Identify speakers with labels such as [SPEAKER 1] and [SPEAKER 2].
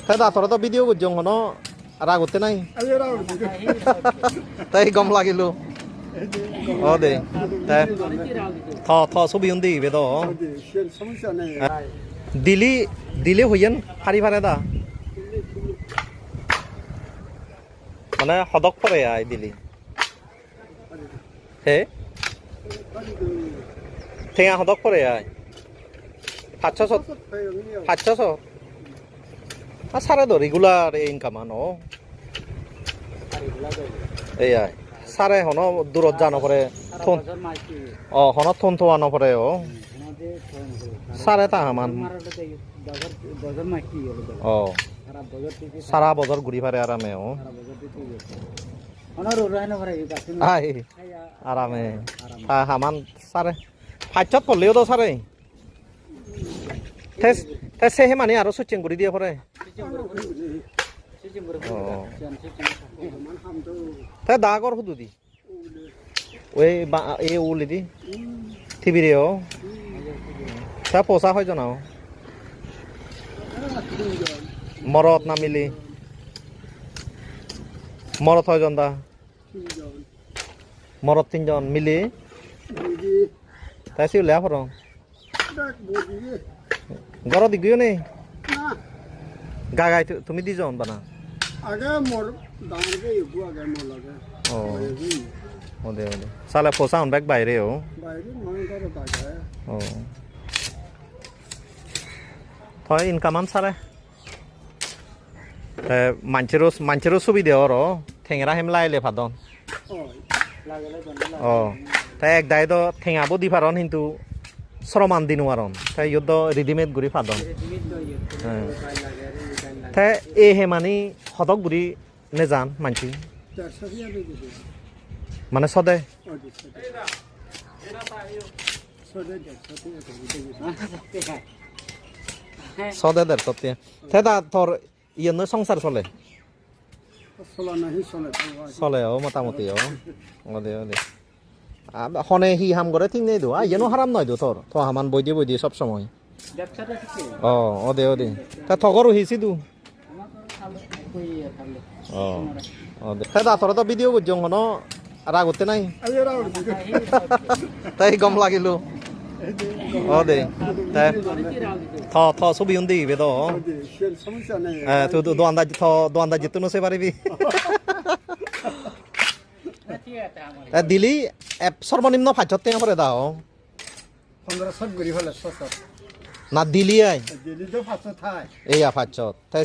[SPEAKER 1] thế ta thổi tao video của chồng của nó ra của tên này tay gom lại luôn để thế thọ số biên đi về đó Dili huyen hari phare da মানে হদক পরে I দিলি হে ঠেঙা হদক পরে I 5,600 সারে도 regular income আনো এই I সারে হনো দূরত জানো পরে থন হনো থন তো আনো পরে সারে তা মান সারা বছর ঘুরি ফারে আরামে আরামে হামান সারে 500 পড়লেও তো সারে সেহে মানে আরো সুচিং করে দিয়ে পরে দাগর হুদু দি ওই এ উলি দি থিবিরেও তা পোষা হয় জানাও মরত না মিলি মরত হয় জন্দা মরত 3 জন মিলি তাই সিও লেয়া ফরং গর দিগিও নেই গাগাই তুমি দি জন বানা
[SPEAKER 2] আগে মোর দাঁড়কে ইবু আগে মোর লাগে
[SPEAKER 1] ওদে সালে পোষা হন ব্যাক বাইরেও
[SPEAKER 2] বাইরে মন করে বাগে
[SPEAKER 1] থয় ইনকামান সালে মানচেরো সুবিধা ওর ঠেঙেরা হেমলাইলে ভাদন তাই এক দায় তো ঠেঙাবো দি পারন কিন্তু শ্রমান দিনু আরন তাই ইয়দ রেডিমেড গুড়ি ফাদন তাই এ হে মানে হদক গুড়ি নেজান মানসি মানে সদে সদে দের সত্যি তাই তা তোর ইয়ন সংসার চলে চলে মোটামুটি ওদে হনে হি হাম করে ঠিক নেই দো ইয়েনো হারাম নয় দো তোর তো হামান বই দিয়ে সব সময় ওদে তা থগরও হিসি দু ওদে তা তোর তো ভিডিও করছ হনো রাগ করতে নাই তাই গম লাগিল ওদে থ ছবি উন্দি বে তো তুই দোয়ান্দা জিতু নসে পারিবি দিলি সর্বনিম্ন 500 টাকা করে দাও
[SPEAKER 2] 1500 গরি হলে 600
[SPEAKER 1] না দিলি আই
[SPEAKER 2] দিলি তো 500 থাই
[SPEAKER 1] এই 500